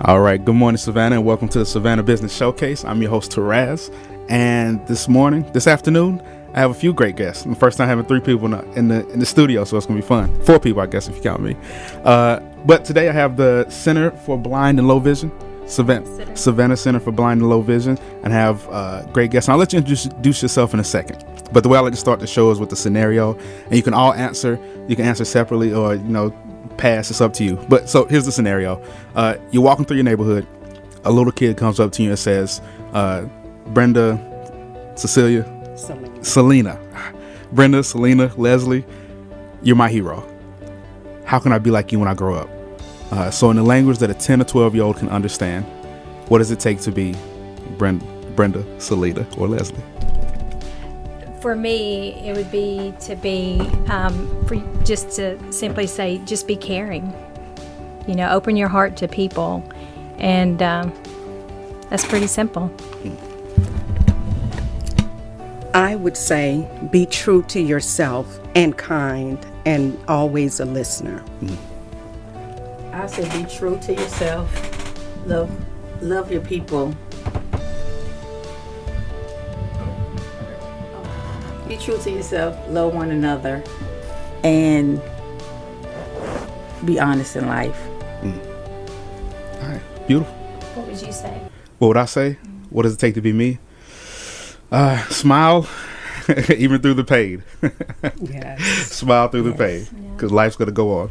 All right. Good morning, Savannah, and welcome to the Savannah Business Showcase. I'm your host, Taraz. And this afternoon, I have a few great guests. The first time having 3 people in the studio, so it's going to be fun. 4 people, I guess, if you count me. But today I have the Center for Blind and Low Vision, Savannah Center for Blind and Low Vision, and have great guests. And I'll let you introduce yourself in a second. But the way I like to start the show is with the scenario, and you can all answer. You can answer separately or, pass. It's up to you. But so here's the scenario. You're walking through your neighborhood. A little kid comes up to you and says, Brenda, Selena. Brenda, Selena, Leslie, you're my hero. How can I be like you when I grow up? So in the language that a 10 or 12-year-old can understand, what does it take to be Brenda, Selena, or Leslie? For me, it would be just to simply say, just be caring. Open your heart to people, and that's pretty simple. I would say be true to yourself and kind and always a listener. I say be true to yourself, love your people. Be true to yourself, love one another, and be honest in life. All right, beautiful. What would you say? What would I say? What does it take to be me? Smile, even through the pain. Yes. Smile through the pain, because life's going to go on.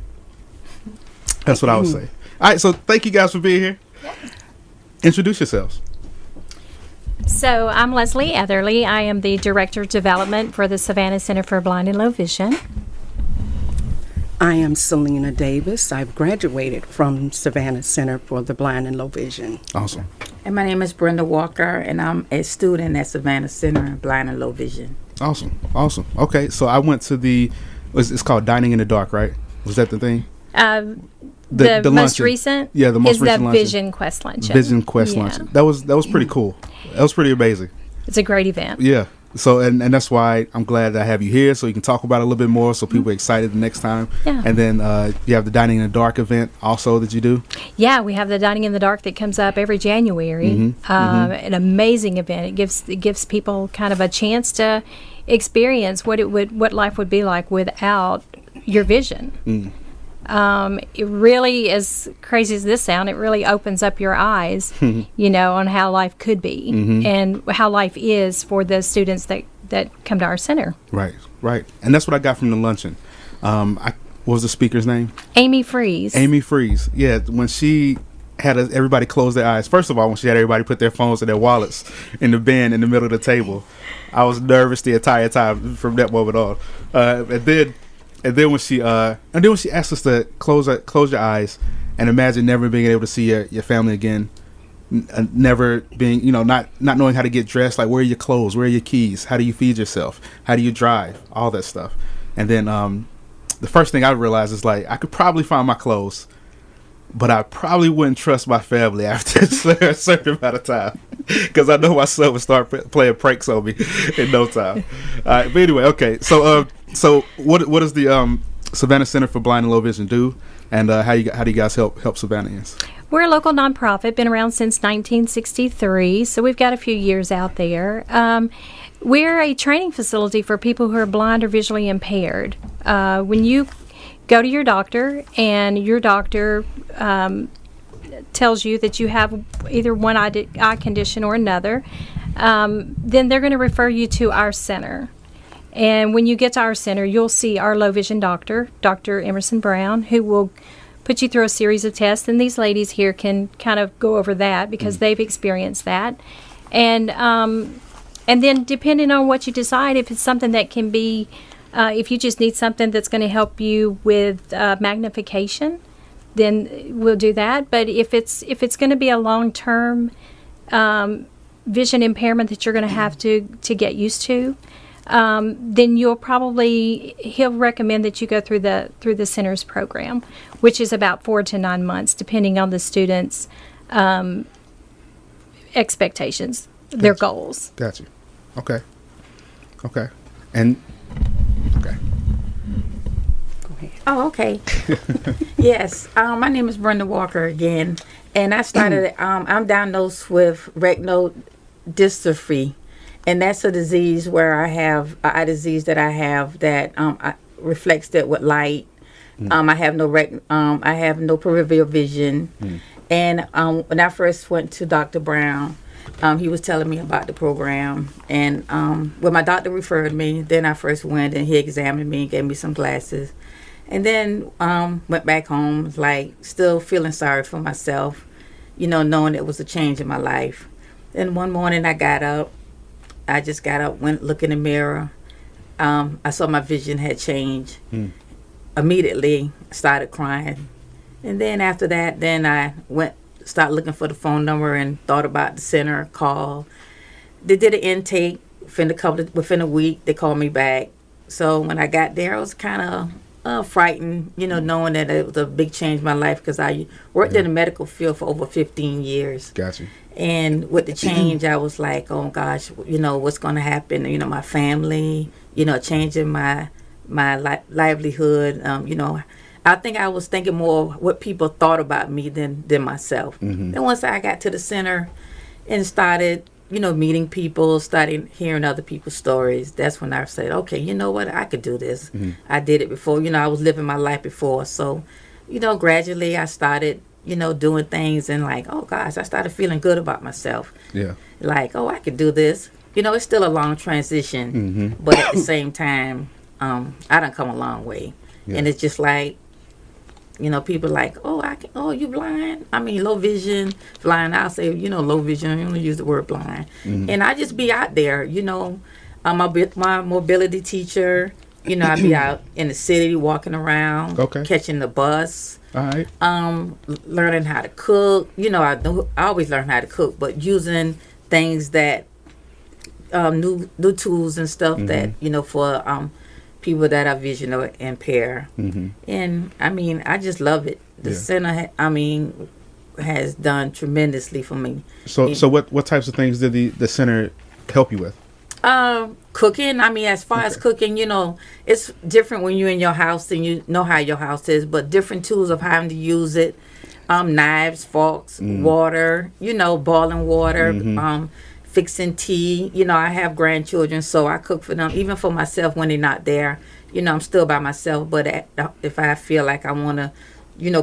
That's what I would say. All right, so thank you guys for being here. Yep. Introduce yourselves. So I'm Leslie Etherly. I am the Director of Development for the Savannah Center for Blind and Low Vision. I am Selena Davis. I've graduated from Savannah Center for the Blind and Low Vision. Awesome. And my name is Brenda Walker, and I'm a student at Savannah Center, Blind and Low Vision. Awesome. Okay, so I went to it's called Dining in the Dark, right? Was that the thing? The most luncheon. Recent, yeah, the most recent is the luncheon. Vision Quest luncheon. Vision Quest luncheon. That was pretty cool. That was pretty amazing. It's a great event. Yeah. So and that's why I'm glad that I have you here, so you can talk about it a little bit more, so people are excited the next time. Yeah. And then you have the Dining in the Dark event also that you do. Yeah, we have the Dining in the Dark that comes up every January. An amazing event. It gives people kind of a chance to experience what life would be like without your vision. It really, as crazy as this sounds, it really opens up your eyes, on how life could be and how life is for the students that come to our center. Right. And that's what I got from the luncheon. What was the speaker's name? Amy Freeze. Yeah, when she had everybody close their eyes. First of all, when she had everybody put their phones and their wallets in the bin in the middle of the table, I was nervous the entire time from that moment on. And then when she asked us to close your eyes and imagine never being able to see your family again, never being, not knowing how to get dressed, like where are your clothes, where are your keys, how do you feed yourself, how do you drive, all that stuff. And then the first thing I realized is like I could probably find my clothes, but I probably wouldn't trust my family after a certain amount of time, because I know my son would start playing pranks on me in no time. All right, but anyway, okay. So what does the Savannah Center for Blind and Low Vision do, and how do you guys help Savannahans? We're a local nonprofit, been around since 1963, so we've got a few years out there. We're a training facility for people who are blind or visually impaired. When you go to your doctor and your doctor tells you that you have either one eye condition or another, then they're going to refer you to our center. And when you get to our center, you'll see our low vision doctor, Dr. Emerson Brown, who will put you through a series of tests. And these ladies here can kind of go over that because they've experienced that. And then depending on what you decide, if it's something that can be, if you just need something that's going to help you with magnification, then we'll do that. But if it's going to be a long-term vision impairment that you're going to have to get used to, then he'll recommend that you go through the center's program, which is about 4 to 9 months, depending on the students' expectations, their goals. Gotcha. Okay. And okay. Go ahead. Oh, okay. Yes. My name is Brenda Walker again, and I started. I'm diagnosed with retinal dystrophy, and that's a disease where I have a eye disease that I have that reflects that with light. I have no peripheral vision, and when I first went to Dr. Brown, he was telling me about the program, and when my doctor referred me, then I first went and he examined me and gave me some glasses. And then went back home, like still feeling sorry for myself, knowing it was a change in my life. Then one morning I just got up, went look in the mirror. I saw my vision had changed. Immediately started crying. And then after that, then I started looking for the phone number and thought about the center, call. They did an intake within a week. They called me back. So when I got there, I was kind of frightened, knowing that it was a big change in my life because I worked in the medical field for over 15 years. Gotcha. And with the change, I was like, oh gosh, what's going to happen? My family, changing my livelihood. I think I was thinking more what people thought about me than myself. Then once I got to the center and started meeting people, starting hearing other people's stories, that's when I said, okay, you know what, I could do this. I did it before, I was living my life before. So, gradually I started, doing things and like, oh gosh, I started feeling good about myself. Yeah. Like, oh, I could do this. It's still a long transition, but at the same time, I done come a long way. Yeah. And it's just like, people like, oh, you blind? I mean, low vision, blind. I'll say, low vision. I only use the word blind. And I just be out there, I'm my mobility teacher. I be out in the city walking around, catching the bus. All right. Learning how to cook. I always learn how to cook, but using things that, new tools and stuff that, for people that are vision or impaired. And I mean, I just love it. The center, has done tremendously for me. So what types of things did the center help you with? Cooking. As far as cooking, it's different when you're in your house and you know how your house is, but different tools of how to use it. Knives, forks, water, boiling water, fixing tea. I have grandchildren, so I cook for them, even for myself when they're not there. I'm still by myself, but if I feel like I want to,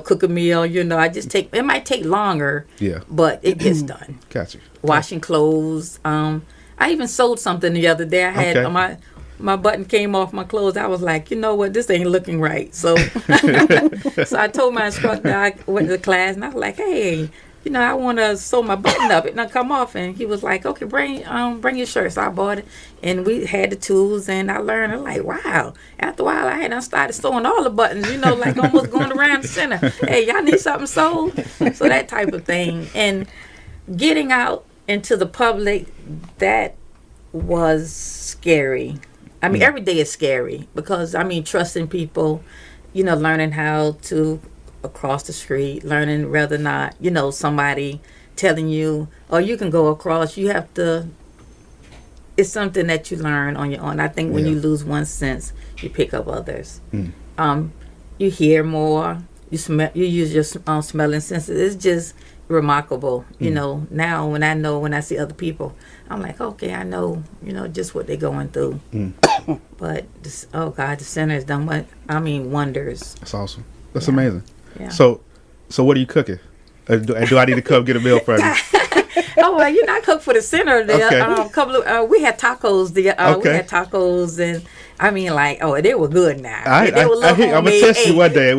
cook a meal, I just it might take longer, but it gets done. Gotcha. Washing clothes. I even sold something the other day. I had my button came off my clothes. I was like, you know what, this ain't looking right. So, so I told my instructor, I went to the class, and I was like, hey, I want to sew my button up. It not come off. And he was like, okay, bring your shirt. So I bought it, and we had the tools, and I learned. I'm like, wow. After a while, I started sewing all the buttons, like almost going around the center. Hey, y'all need something sewed? So that type of thing. And getting out into the public, that was scary. Every day is scary because, trusting people, learning how to across the street, learning whether or not, somebody telling you, oh, you can go across, you have to, it's something that you learn on your own. I think when you lose one sense, you pick up others. You hear more, you smell, you use your smelling senses. It's just remarkable. Now when I see other people, I'm like, okay, I know, just what they're going through. But this, oh God, the center has done wonders. That's awesome. That's amazing. Yeah. So what are you cooking? Do I need to come get a meal from you? Oh well, I cook for the center. There, we had tacos. We had tacos, and they were good now. I'm gonna test you one day. It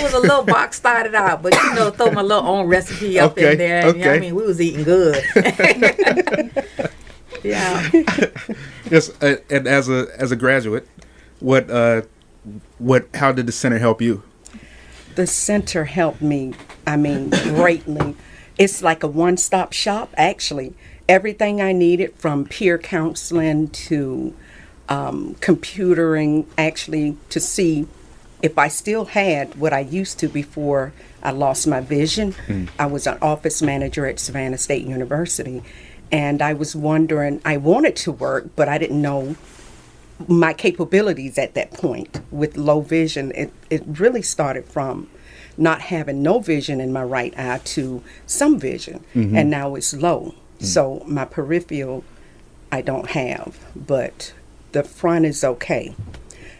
was a little box started out, but throw my little own recipe up in there. Okay. We was eating good. Yeah. Yes, and as a graduate, how did the center help you? The center helped me, greatly. It's like a one-stop shop, actually. Everything I needed, from peer counseling to computering, actually, to see if I still had what I used to before I lost my vision. I was an office manager at Savannah State University, and I was wondering, I wanted to work, but I didn't know my capabilities at that point with low vision. It really started from not having no vision in my right eye to some vision, and now it's low. So my peripheral I don't have, but the front is okay.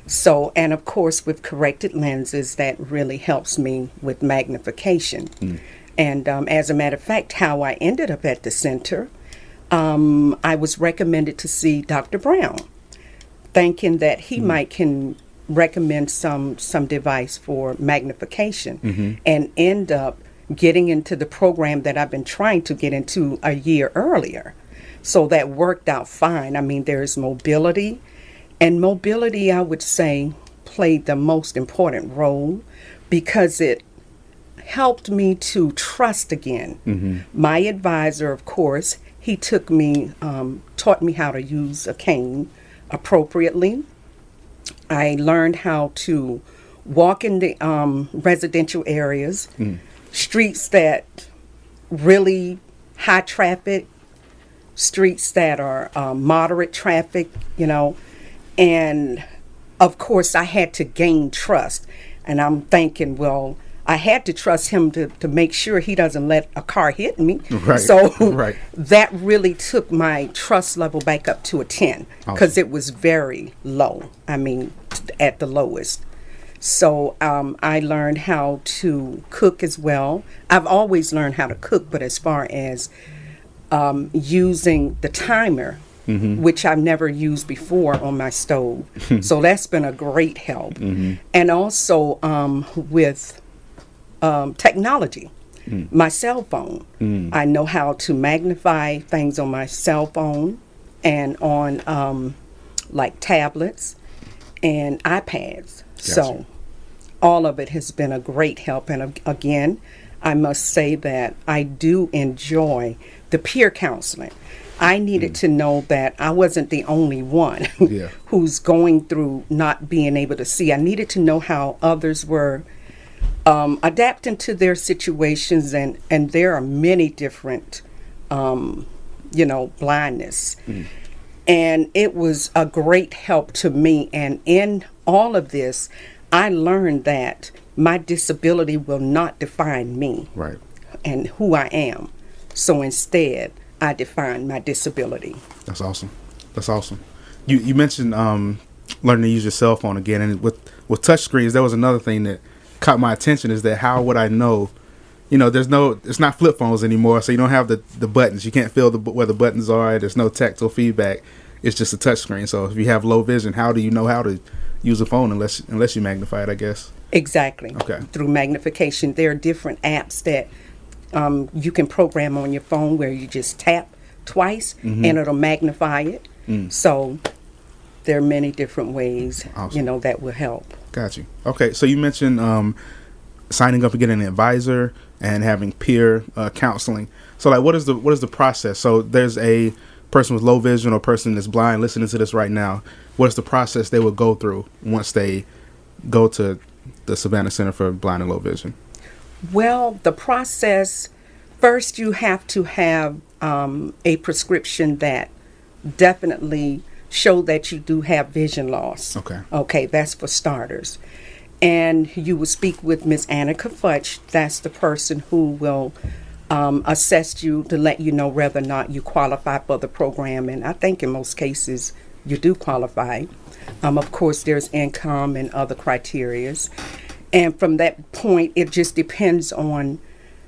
So, and of course with corrected lenses, that really helps me with magnification. And as a matter of fact, how I ended up at the center, I was recommended to see Dr. Brown, thinking that he might can recommend some device for magnification, and end up getting into the program that I've been trying to get into a year earlier. So that worked out fine. I mean, there's mobility, and mobility, I would say, played the most important role because it helped me to trust again. My advisor, of course, he took me, taught me how to use a cane appropriately. I learned how to walk in the residential areas, streets that really high traffic, streets that are moderate traffic, you know, and of course I had to gain trust. And I'm thinking, well, I had to trust him to make sure he doesn't let a car hit me. Right. So Right. that really took my trust level back up to a 10 because it was very low. I mean, at the lowest. So I learned how to cook as well. I've always learned how to cook, but as far as using the timer, which I've never used before on my stove. So that's been a great help. And also with technology, my cell phone. I know how to magnify things on my cell phone and on like tablets and iPads. Gotcha. So all of it has been a great help. And again, I must say that I do enjoy the peer counseling. I needed to know that I wasn't the only one who's going through not being able to see. I needed to know how others were adapting to their situations, and there are many different, blindness. And it was a great help to me. And in all of this, I learned that my disability will not define me and who I am. So instead, I define my disability. That's awesome. That's awesome. You mentioned learning to use your cell phone again, and with touch screens, there was another thing that caught my attention is that how would I know? You know, it's not flip phones anymore, so you don't have the buttons. You can't feel where the buttons are. There's no tactile feedback. It's just a touch screen. So if you have low vision, how do you know how to use a phone unless you magnify it, I guess? Exactly. Okay. Through magnification, there are different apps that you can program on your phone where you just tap twice and it'll magnify it. So there are many different ways, that will help. Got you. Okay, so you mentioned signing up and getting an advisor and having peer counseling. So, like, what is the process? So, there's a person with low vision or person that's blind listening to this right now. What is the process they would go through once they go to the Savannah Center for Blind and Low Vision? Well, the process, first you have to have a prescription that definitely show that you do have vision loss. Okay, that's for starters. And you will speak with Ms. Annika Futch. That's the person who will assess you to let you know whether or not you qualify for the program. And I think in most cases you do qualify. Of course, there's income and other criterias. And from that point, it just depends on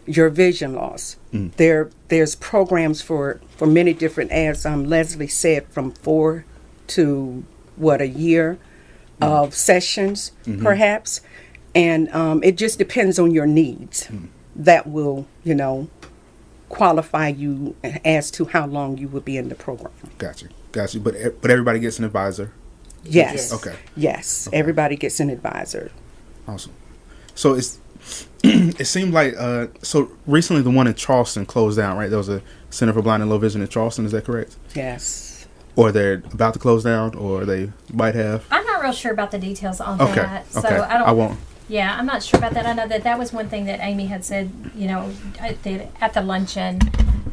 your vision loss. There's programs for many different, as Leslie said, from 4 to a year of sessions, perhaps. And it just depends on your needs. That will, qualify you as to how long you will be in the program. Gotcha. But everybody gets an advisor? Yes. Okay. Yes, okay. Everybody gets an advisor. Awesome. So it seemed like so recently the one in Charleston closed down, right? There was a Center for Blind and Low Vision in Charleston. Is that correct? Yes. Or they're about to close down, or they might have. I'm not real sure about the details on Okay. that. So Okay. I won't. Yeah, I'm not sure about that. I know that was one thing that Amy had said, at the luncheon.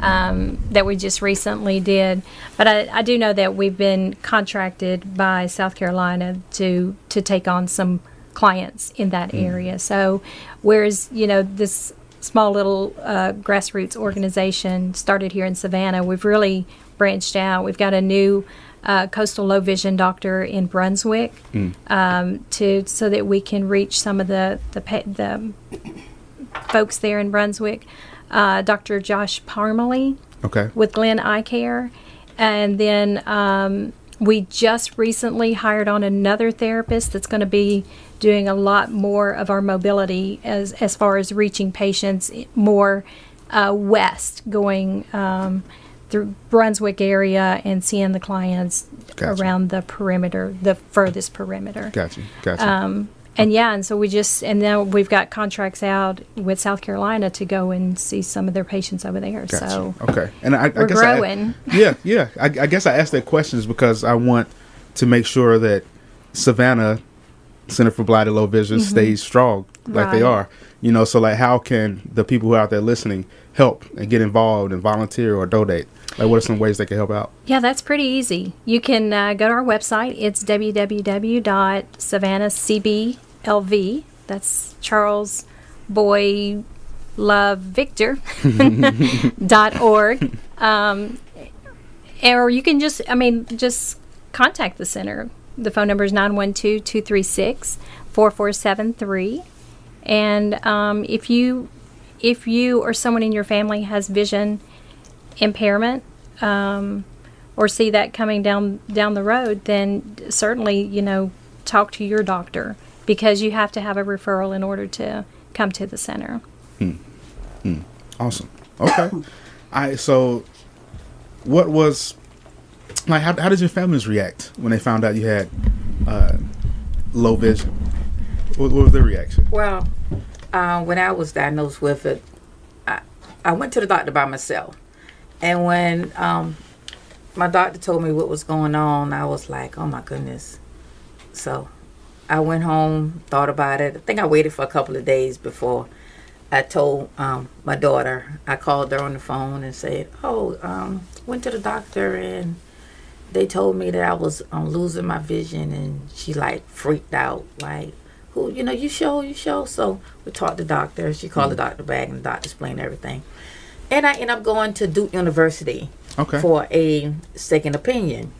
that we just recently did. But I do know that we've been contracted by South Carolina to take on some clients in that area. So whereas, this small little grassroots organization started here in Savannah, we've really branched out. We've got a new coastal low vision doctor in Brunswick so that we can reach some of the folks there in Brunswick. Dr. Josh Parmalee with Glenn Eye Care. And then we just recently hired on another therapist that's going to be doing a lot more of our mobility as far as reaching patients more west, going through Brunswick area and seeing the clients around the perimeter, the furthest perimeter. Gotcha. And now we've got contracts out with South Carolina to go and see some of their patients over there. Gotcha. So and I we're guess growing. I guess I asked that question because I want to make sure that Savannah Center for Blind and Low Vision stays strong like they are. So like, how can the people who are out there listening help and get involved and volunteer or donate? Like, what are some ways they can help out? Yeah, that's pretty easy. You can go to our website. It's www.savannahcblv. That's Charles Boy Love Victor .org. Or you can just contact the center. The phone number is 912-236-4473. And if you or someone in your family has vision impairment or see that coming down the road, then certainly talk to your doctor, because you have to have a referral in order to come to the center. Awesome. Okay. So what was like, how did your families react when they found out you had low vision? What was their reaction? Well, when I was diagnosed with it, I went to the doctor by myself. And when my doctor told me what was going on, I was like, oh my goodness. So I went home, thought about it. I think I waited for a couple of days before I told my daughter. I called her on the phone and said, went to the doctor and they told me that I was losing my vision. And she like freaked out, like, who, you sure? So we talked to the doctor. She called the doctor back and the doctor explained everything. And I ended up going to Duke University for a second opinion.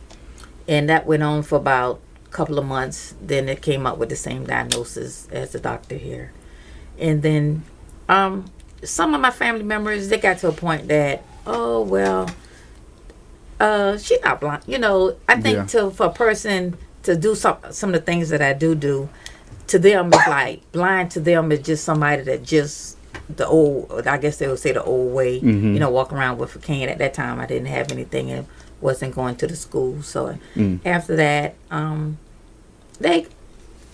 And that went on for about a couple of months. Then it came up with the same diagnosis as the doctor here. And then some of my family members, they got to a point that, she's not blind. I think for a person to do some of the things that I do, to them it's like blind. To them is just somebody that just the old, I guess they would say the old way, walk around with a cane. At that time I didn't have anything and wasn't going to the school. So after that, they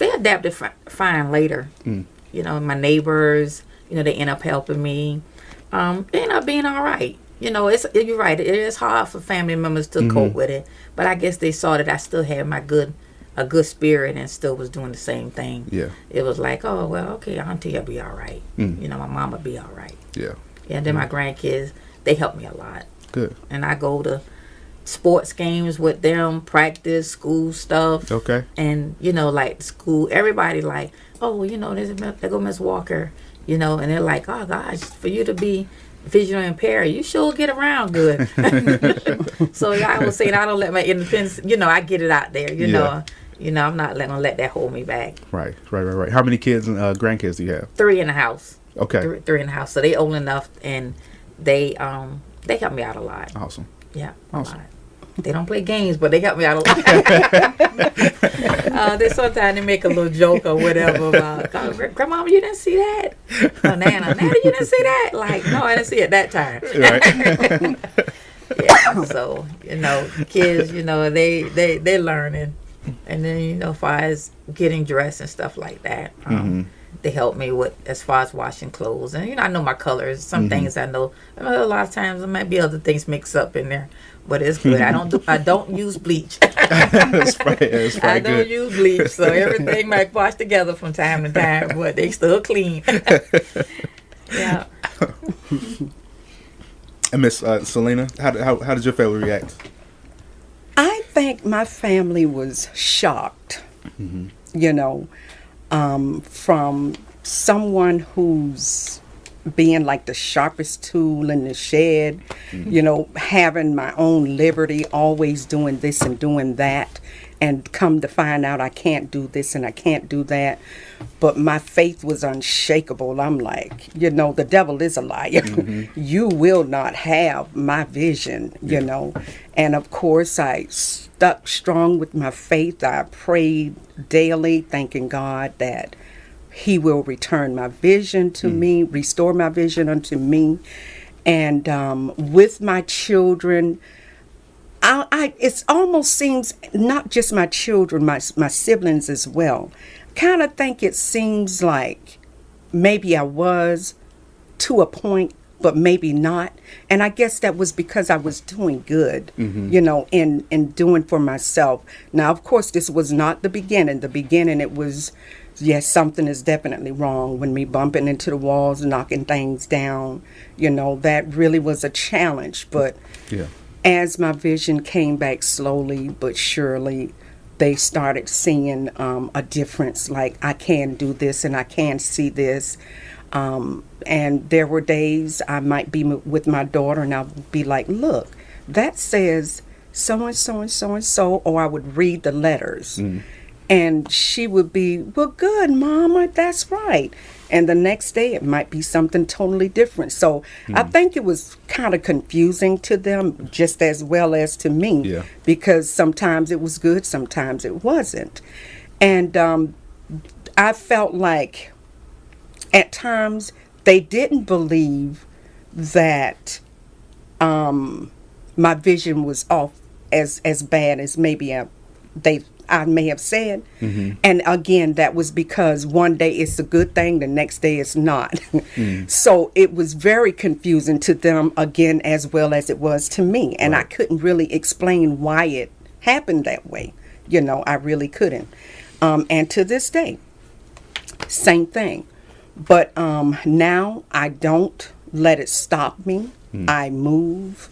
adapted fine later. My neighbors, they end up helping me. They end up being all right. You're right. It is hard for family members to cope with it, but I guess they saw that I still had a good spirit and still was doing the same thing. Yeah. It was like, oh, well, okay, auntie will be all right. My mama will be all right. Yeah. And then my grandkids, they help me a lot. Good. And I go to sports games with them, practice, school stuff. Okay. And, like school, everybody like, oh, there go Miss Walker, and they're like, oh, gosh, for you to be visually impaired, you sure get around good. So I was saying, I don't let my independence, I get it out there, I'm not going to let that hold me back. Right. How many kids and grandkids do you have? 3 in the house. Okay. Three in the house. So they old enough, and they help me out a lot. Awesome. Yeah. Awesome. A lot. They don't play games, but they help me out a lot. They sometimes they make a little joke or whatever about, Grandma, you didn't see that? Oh, Nana, you didn't see that? Like, no, I didn't see it that time. Right. Yeah. So kids, they learning, and then as far as getting dressed and stuff like that, they help me with as far as washing clothes, and I know my colors. Some things I know. A lot of times there might be other things mixed up in there. But it's good. I don't use bleach. That's right. I don't use bleach, so everything might wash together from time to time, but they still clean. Yeah. Miss Selena, how did your family react? I think my family was shocked, you know, from someone who's being like the sharpest tool in the shed, you know, having my own liberty, always doing this and doing that, and come to find out I can't do this and I can't do that. But my faith was unshakable. I'm like, you know, the devil is a liar. You will not have my vision, you know. And of course, I stuck strong with my faith. I prayed daily, thanking God that He will return my vision to me, restore my vision unto me. And with my children, it almost seems not just my children, my siblings as well. Kind of think it seems like maybe I was to a point, but maybe not. And I guess that was because I was doing good, you know, in doing for myself. Now, of course, this was not the beginning. The beginning, it was, yes, something is definitely wrong when me bumping into the walls, knocking things down. You know, that really was a challenge. But as my vision came back slowly but surely, they started seeing a difference. Like, I can do this and I can see this. And there were days I might be with my daughter and I'll be like, look, that says so-and-so and so-and-so, or I would read the letters. And she would be, well, good, Mama, that's right. And the next day it might be something totally different. So I think it was kind of confusing to them just as well as to me, because sometimes it was good, sometimes it wasn't. And I felt like at times they didn't believe that my vision was off as bad as maybe I may have said. And again, that was because one day it's a good thing, the next day it's not. So it was very confusing to them again, as well as it was to me. And I couldn't really explain why it happened that way. You know, I really couldn't. And to this day, same thing. But now I don't let it stop me. I move.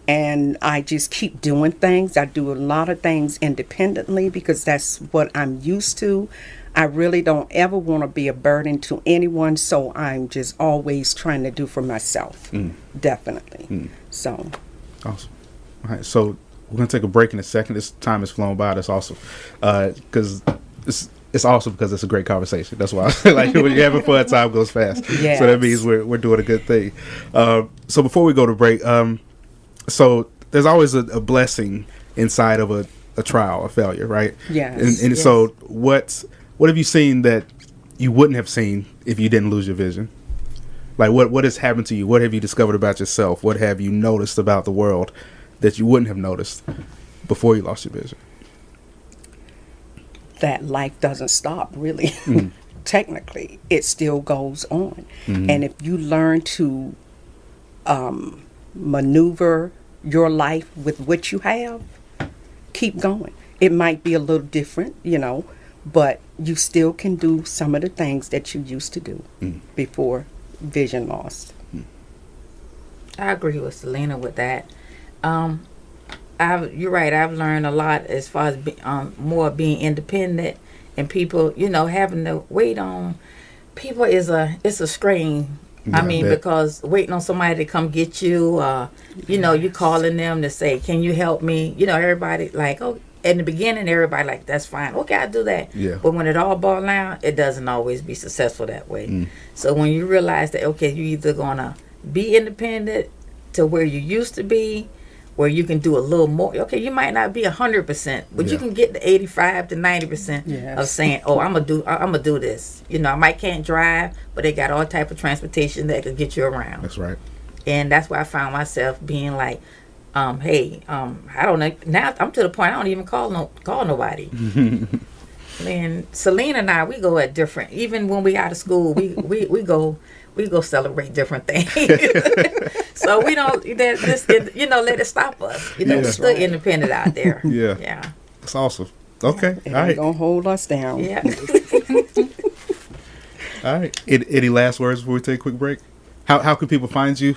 And I just keep doing things. I do a lot of things independently because that's what I'm used to. I really don't ever want to be a burden to anyone, so I'm just always trying to do for myself. Definitely. So. Awesome. All right, so we're going to take a break in a second. This time has flown by. That's awesome. Because it's awesome because it's a great conversation. That's why like when you're having fun, time goes fast. Yes. So that means we're doing a good thing. So before we go to break, so there's always a blessing inside of a trial, a failure, right? Yes. And so what have you seen that you wouldn't have seen if you didn't lose your vision? Like what has happened to you? What have you discovered about yourself? What have you noticed about the world that you wouldn't have noticed before you lost your vision? That life doesn't stop, really. Technically, it still goes on. And if you learn to maneuver your life with what you have, keep going. It might be a little different, you know, but you still can do some of the things that you used to do before vision loss. I agree with Selena with that. You're right. I've learned a lot as far as more being independent, and people, you know, having to wait on people it's a strain. Yeah, I mean, because waiting on somebody to come get you, you know, you calling them to say, can you help me? You know, everybody like, oh, in the beginning, everybody like, that's fine. Okay, I'll do that. Yeah. But when it all boils down, it doesn't always be successful that way. So when you realize that, okay, you're either going to be independent to where you used to be, where you can do a little more. Okay, you might not be 100%, but you can get the 85 to 90% of saying, "Oh, I'm gonna do this." You know, I might can't drive, but they got all type of transportation that could get you around. That's right. And that's why I found myself being like, "Hey, I don't know." Now I'm to the point I don't even call nobody. Man, Selena and I, we go at different. Even when we out of school, we go celebrate different things. So we don't let it stop us. You know, we're still independent out there. Yeah. That's awesome. Okay. It All right. ain't gonna hold us down. Yeah. All right. Any last words before we take a quick break? How can people find you?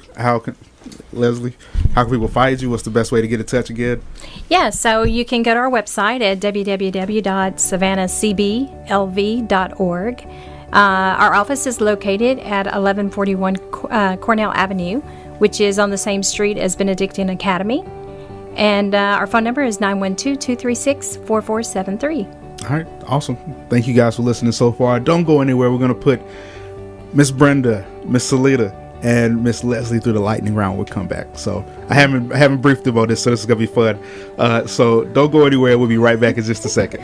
Leslie, how can people find you? What's the best way to get in touch again? Yeah, so you can go to our website at www.savannahcblv.org. Our office is located at 1141 Cornell Avenue, which is on the same street as Benedictine Academy. And our phone number is 912-236-4473. All right, awesome. Thank you guys for listening so far. Don't go anywhere. We're going to put Miss Brenda, Miss Selena, and Miss Leslie through the lightning round. We'll come back. So I haven't briefed about this, so this is going to be fun. So don't go anywhere. We'll be right back in just a second.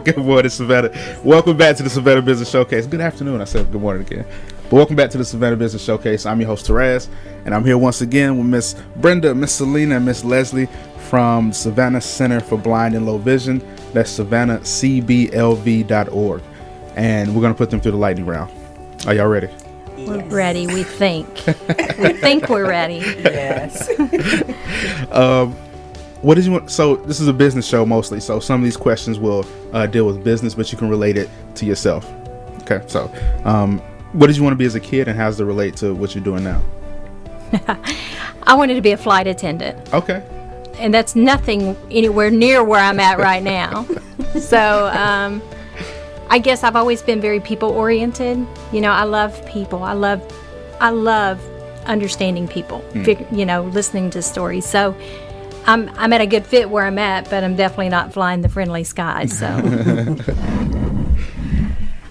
Good morning, Savannah. Welcome back to the Savannah Business Showcase. Good afternoon. I said good morning again. But welcome back to the Savannah Business Showcase. I'm your host, Therese, and I'm here once again with Miss Brenda, Miss Selena, and Miss Leslie from Savannah Center for Blind and Low Vision. That's SavannahCBLV.org. And we're going to put them through the lightning round. Are y'all ready? Yes. We're ready, we think. We think we're ready. Yes. What did you want? So this is a business show mostly. So some of these questions will deal with business, but you can relate it to yourself. Okay. So what did you want to be as a kid, and how does it relate to what you're doing now? I wanted to be a flight attendant. Okay. And that's nothing anywhere near where I'm at right now. So I guess I've always been very people oriented. You know, I love people. I love understanding people. You know, listening to stories. So I'm at a good fit where I'm at, but I'm definitely not flying the friendly skies. So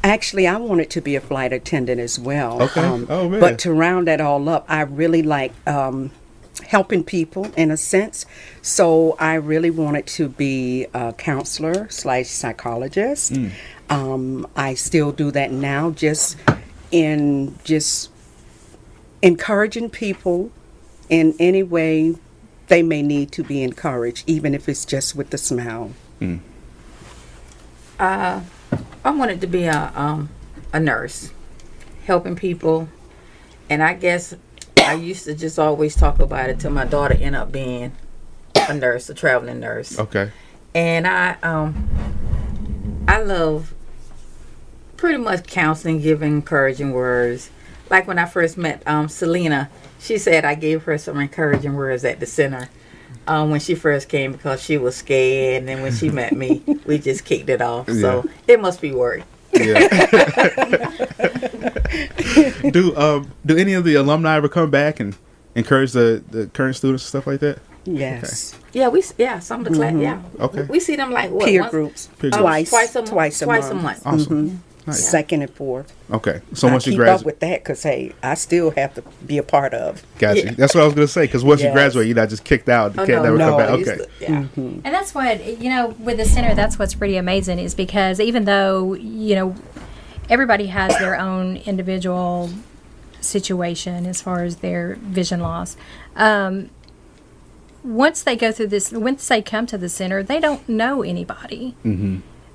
Actually, I wanted to be a flight attendant as well. Okay. Oh, man. But to round that all up, I really like helping people in a sense. So I really wanted to be a counselor / psychologist. I still do that now, just encouraging people in any way they may need to be encouraged, even if it's just with a smile. I wanted to be a nurse, helping people, and I guess I used to just always talk about it till my daughter ended up being a nurse, a traveling nurse. Okay. And I love pretty much counseling, giving encouraging words. Like when I first met Selena, she said I gave her some encouraging words at the center when she first came, because she was scared, and then when she met me, we just kicked it off. Yeah. So it must be work. Yeah. Do any of the alumni ever come back and encourage the current students and stuff like that? Yes. Yeah, some of the class. Yeah. Okay. We see them like what? Peer once- groups. Peer groups. Twice a Twice a month. month. Awesome. Nice. Second and fourth. Okay. So I once you keep up graduate, with that because, hey, I still have to be a part of. gotcha. Yeah. That's what I was gonna say. Because once you Yes. graduate, you're not just kicked out. You Oh, can't no, never come no, back. I used Okay. to- yeah. And that's what, you know, with the center, that's what's pretty amazing, is because even though, you know, everybody has their own individual situation as far as their vision loss, once they go through this, once they come to the center, they don't know anybody.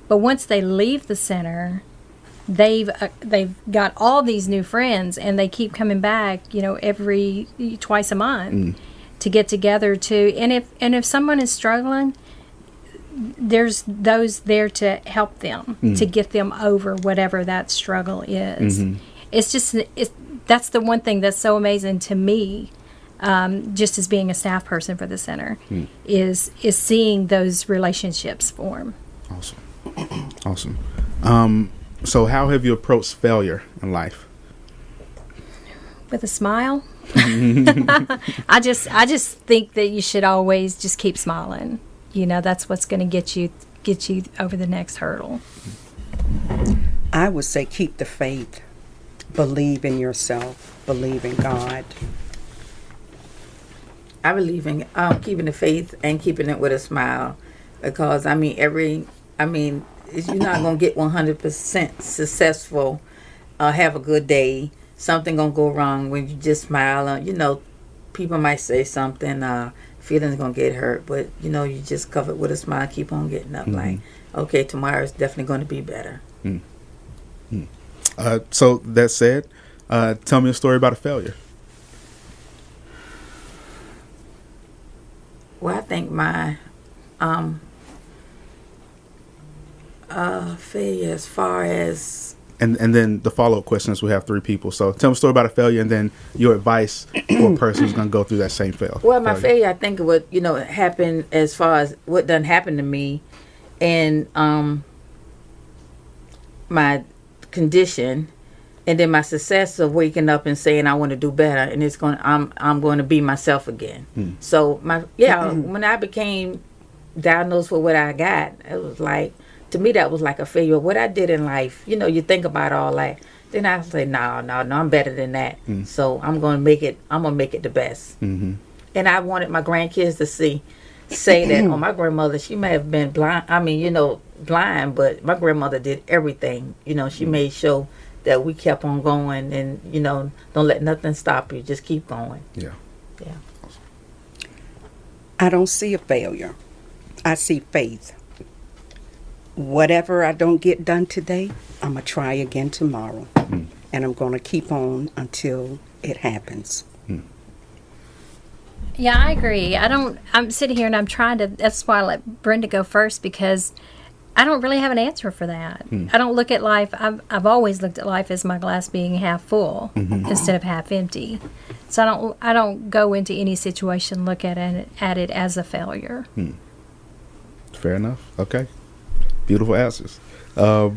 But once they leave the center, they've got all these new friends, and they keep coming back, you know, twice a month to get together and if someone is struggling, there's those there to help them, to get them over whatever that struggle is. That's the one thing that's so amazing to me, just as being a staff person for the center, is seeing those relationships form. Awesome. So how have you approached failure in life? With a smile. I just think that you should always just keep smiling. You know, that's what's going to get you over the next hurdle. I would say keep the faith. Believe in yourself. Believe in God. I believe in keeping the faith and keeping it with a smile, because you're not gonna get 100% successful. Have a good day. Something gonna go wrong when you just smile. You know, people might say something. Feelings gonna get hurt, but you know, you just cover it with a smile. Keep on getting up. Like, okay, tomorrow's definitely gonna be better. So that said, tell me a story about a failure. Well, I think my Failure as far as... And then the follow-up questions, we have 3 people. So tell me a story about a failure, and then your advice for a person who's going to go through that same failure. Well, my failure, I think, what happened as far as what done happened to me, and my condition, and then my success of waking up and saying I want to do better, and I'm going to be myself again. So when I became diagnosed with what I got, it was like, to me, that was like a failure. What I did in life, you think about all that. Then I say, no, I'm better than that. So I'm going to make it. I'm going to make it the best. Mm-hmm. And I wanted my grandkids to say that, oh, my grandmother, she may have been blind. I mean, blind, but my grandmother did everything. She made sure that we kept on going, and don't let nothing stop you. Just keep going. Yeah. Yeah. I don't see a failure. I see faith. Whatever I don't get done today, I'm going to try again tomorrow. And I'm going to keep on until it happens. Yeah, I agree. I'm sitting here and I'm trying to, that's why I let Brenda go first, because I don't really have an answer for that. I don't look at life, I've always looked at life as my glass being half full instead of half empty. So I don't go into any situation, look at it as a failure. Fair enough. Okay. Beautiful answers. So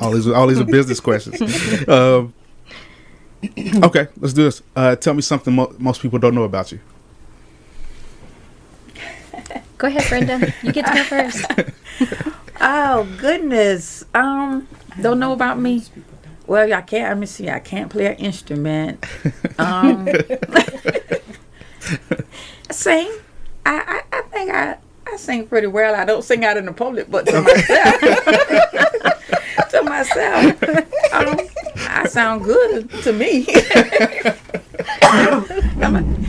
all these are business questions. Okay, let's do this. Tell me something most people don't know about you. Go ahead, Brenda. You get to go first. Oh goodness. Don't know about me. Well, I can't. Let me see. I can't play an instrument. Sing. I think I sing pretty well. I don't sing out in the public, but to myself. To myself, I sound good to me.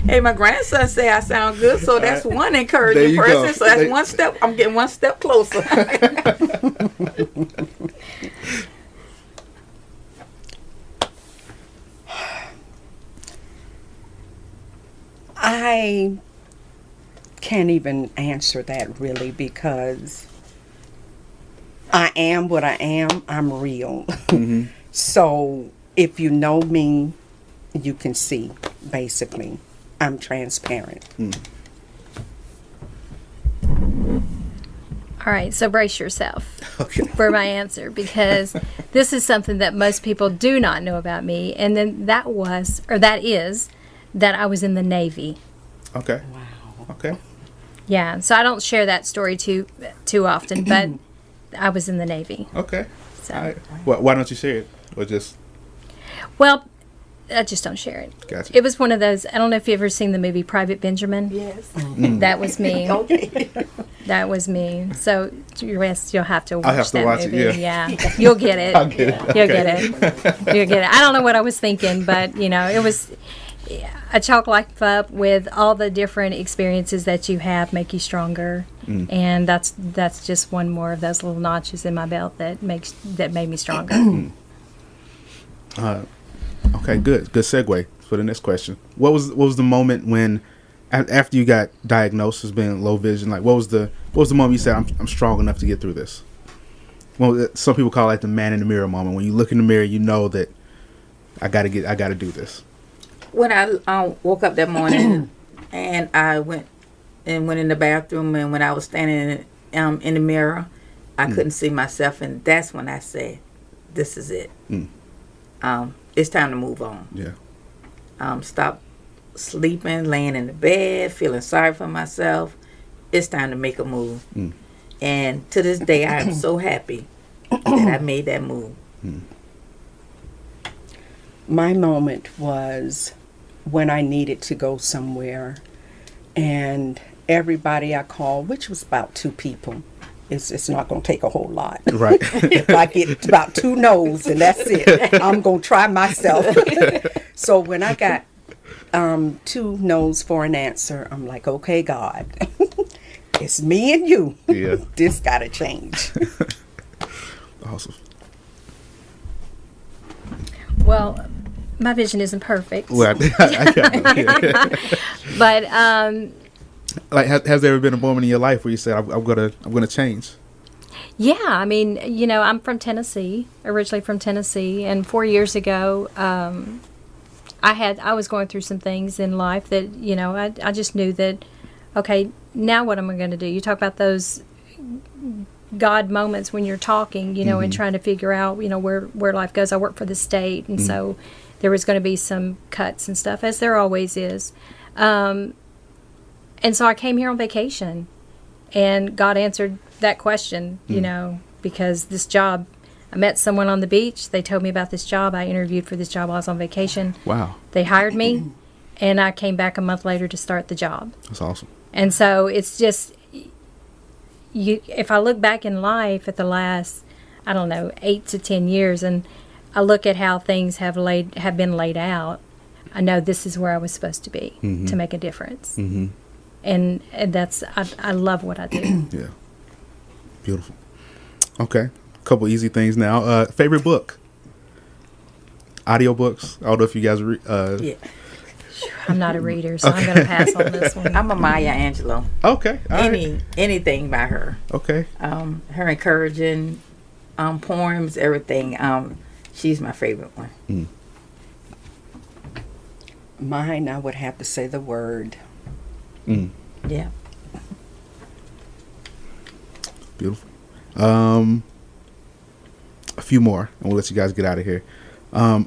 Hey, my grandson say I sound good, so that's one encouraging person. Go. So that's one step. I'm getting one step closer. I can't even answer that really, because I am what I am. I'm real. So if you know me, you can see, basically, I'm transparent. All right, so brace yourself for my answer, because this is something that most people do not know about me, and then that is that I was in the Navy. Okay. Wow. Okay. Yeah, so I don't share that story too often, but I was in the Navy. Okay. So. All right. Well, why don't you share it? Or just... Well, I just don't share it. Gotcha. It was one of those, I don't know if you've ever seen the movie Private Benjamin. Yes. That was me. Okay. That was me. So your rest, you'll have to watch I'll have to that watch movie. it, Yeah. You'll get it. I'll get it. You'll get it. You'll get it. I don't know what I was thinking, but, it was... I chalk life up with all the different experiences that you have make you stronger, and that's just one more of those little notches in my belt that made me stronger. Okay, good segue for the next question. What was the moment when, after you got diagnosed as being low vision, like what was the moment you said I'm strong enough to get through this? Well, some people call it the man in the mirror moment. When you look in the mirror, you know that I got to do this. When I woke up that morning and I went in the bathroom, and when I was standing in the mirror, I couldn't see myself, and that's when I said, "This is it. It's time to move on." Yeah. Stop sleeping, laying in the bed, feeling sorry for myself. It's time to make a move. And to this day, I am so happy that I made that move. My moment was when I needed to go somewhere, and everybody I called, which was about 2 people, it's not going to take a whole lot. Right. If I get about 2 no's, and that's it. I'm going to try myself. So when I got 2 no's for an answer, I'm like, okay, God, it's me and you. Yeah. This got to change. Awesome. Well, my vision isn't perfect. Well, I But Like, has there ever been a moment in your life where you said, I'm gonna change? yeah, I mean, I'm from Tennessee, originally from Tennessee, and 4 years ago, I was going through some things in life that, I just knew that, okay, now what am I going to do? You talk about those God moments when you're talking, and trying to figure out, where life goes. I work for the state, and so there was going to be some cuts and stuff, as there always is. And so I came here on vacation, and God answered that question, because this job, I met someone on the beach. They told me about this job. I interviewed for this job while I was on vacation. Wow. They hired me, and I came back a month later to start the job. That's awesome. And so it's just, if I look back in life at the last, 8 to 10 years, and I look at how things have been laid out, I know this is where I was supposed to be to make a difference. Mm-hmm. And that's, I love what I do. Yeah. Beautiful. Okay. Couple easy things now. Favorite book? Audiobooks? I don't know if you guys read. Yeah. I'm not a reader, so I'm going to pass on this one. I'm a Maya Angelou. Okay. Anything by her. Okay. Her encouraging poems, everything. She's my favorite one. Mine, I would have to say The Word. Yeah. Beautiful. A few more, and we'll let you guys get out of here.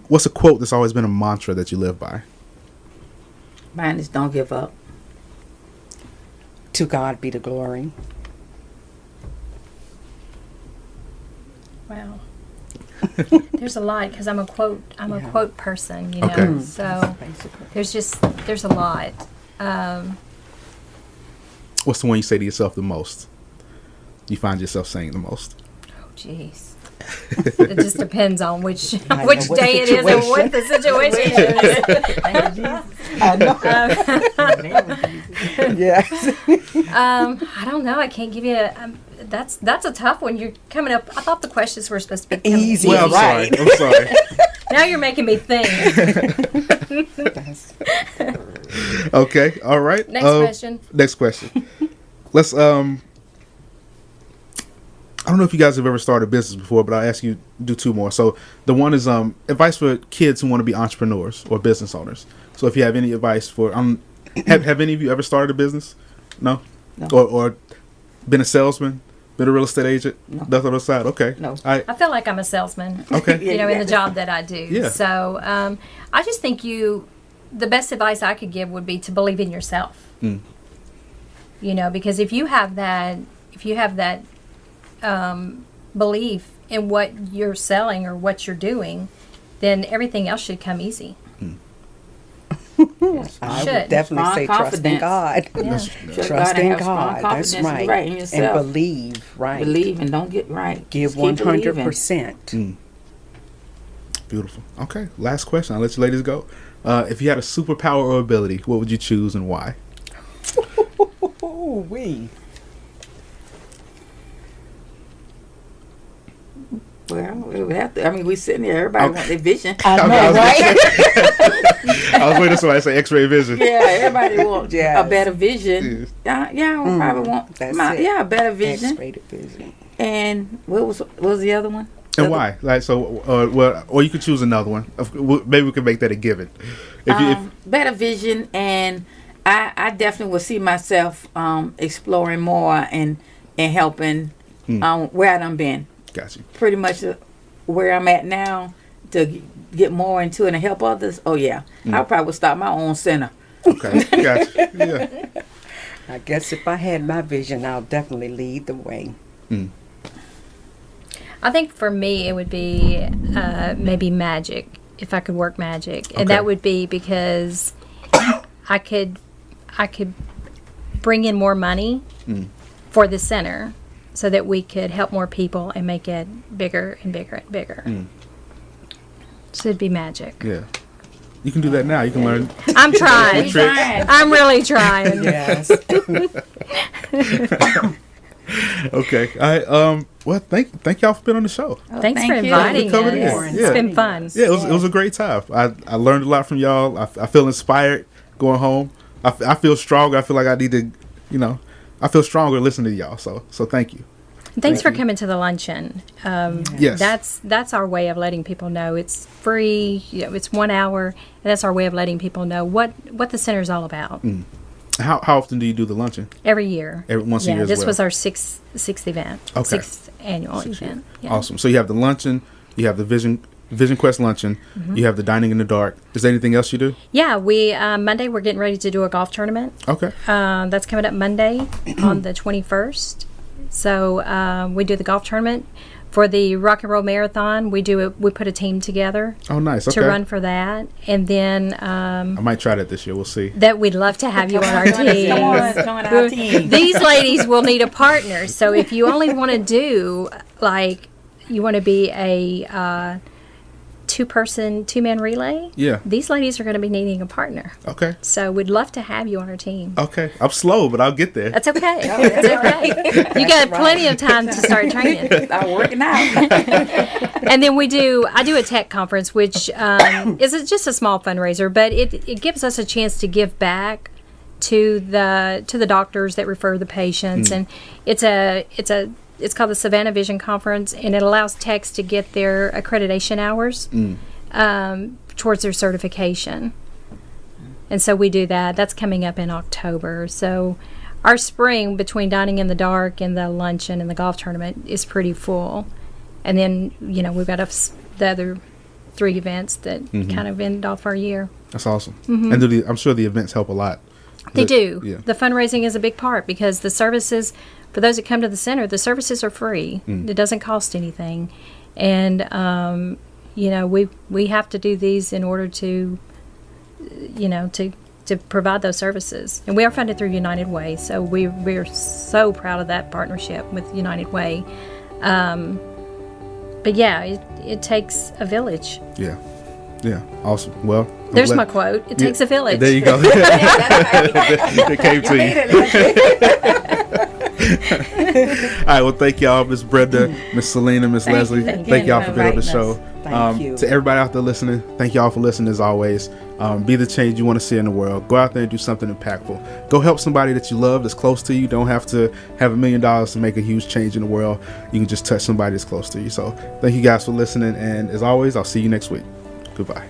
What's a quote that's always been a mantra that you live by? Mine is don't give up. To God be the glory. Wow. There's a lot, because I'm a quote person, Okay. So there's a lot. What's the one you say to yourself the most? You find yourself saying the most? Oh, jeez. It just depends on which day it is and what the situation is. I know. Yes. I don't know. I can't give you that's a tough one. You're coming up. I thought the questions were supposed to be Easy. Well, I'm sorry. I'm sorry. Now you're making me think. Okay. All right. Next question. Let's I don't know if you guys have ever started a business before, but I'll ask you to do two more. So the one is advice for kids who want to be entrepreneurs or business owners. So if you have any advice for have any of you ever started a business? No? Or been a salesman? Been a real estate agent? No. Nothing on the side? Okay. No. I feel like I'm a salesman. Okay. In the job that I do. Yeah. So I just think the best advice I could give would be to believe in yourself. Because if you have that belief in what you're selling or what you're doing, then everything else should come easy. I would definitely say trust in God. Yeah. Trust in God. That's right. In yourself. And believe, right. Believe and don't get right. Give Just keep 100%. Beautiful. Okay. Last question. I'll let you ladies go. If you had a superpower or ability, what would you choose and why? We. Well, we have to. I mean, we sitting there. Everybody wants their vision. I know, right? I was waiting for somebody to say X-ray vision. Yeah, everybody wants a better vision. Yes. Yeah, we probably want a better vision. X-rated vision. And what was the other one? And why? Like so, or you could choose another one. Maybe we could make that a given. Better vision, and I definitely will see myself exploring more and helping where I done been. Got you. Pretty much where I'm at now to get more into it and help others. Oh yeah, I probably would start my own center. Okay, got you. Yeah. I guess if I had my vision, I'll definitely lead the way. I think for me it would be maybe magic, if I could work magic. And that would be because I could bring in more money for the center so that we could help more people and make it bigger and bigger and bigger. So it'd be magic. Yeah. You can do that now. You can learn. I'm trying. I'm really trying. Yes. Okay. All right. Well, thank y'all for being on the show. Thanks for thank you. inviting For coming us. in. It's been fun. Yeah, it was a great time. I learned a lot from y'all. I feel inspired going home. I feel stronger. I feel like I need to, I feel stronger listening to y'all. So thank you. Thanks for coming to the luncheon. Yes. That's our way of letting people know it's free. It's 1 hour, and that's our way of letting people know what the center's all about. How often do you do the luncheon? Every year. Once a year as this well? was our sixth event. Okay. Sixth annual event. Yeah. Awesome. So you have the luncheon, you have the Vision Quest luncheon, you have the dining in the dark. Is there anything else you do? Yeah, we Monday we're getting ready to do a golf tournament. Okay. That's coming up Monday on the 21st. So we do the golf tournament. For the rock and roll marathon, we put a team together. Oh, nice. Okay. To run for that, and then I might try that this year. We'll see. That we'd love to have you on our team. Join our team. These ladies will need a partner. So if you only want to do you want to be a two-man relay. Yeah. These ladies are going to be needing a partner. Okay. So we'd love to have you on our team. Okay. I'm slow, but I'll get there. That's okay. That's okay. You got plenty of time to start training. I'm working out. And then I do a tech conference, which is just a small fundraiser, but it gives us a chance to give back to the doctors that refer the patients, and it's called the Savannah Vision Conference, and it allows techs to get their accreditation hours towards their certification. And so we do that. That's coming up in October. So our spring, between Dining in the Dark and the luncheon and the golf tournament, is pretty full. And then, we've got the other 3 events that kind of end off our year. That's awesome. And I'm sure the events help a lot. They do. Yeah. The fundraising is a big part, because the services, for those that come to the center, the services are free. It doesn't cost anything. And, we have to do these in order to, to provide those services. And we are funded through United Way, so we're so proud of that partnership with United Way. But yeah, it takes a village. Yeah. Yeah. Awesome. Well, there's my quote. It takes a village. There you go. It came to you. All right. Well, thank y'all, Miss Brenda, Miss Selena, Miss Leslie. Thank y'all for being on the show. Thank you. To everybody out there listening, thank y'all for listening as always. Be the change you want to see in the world. Go out there and do something impactful. Go help somebody that you love that's close to you. Don't have to have $1 million to make a huge change in the world. You can just touch somebody that's close to you. So thank you guys for listening. And as always, I'll see you next week. Goodbye.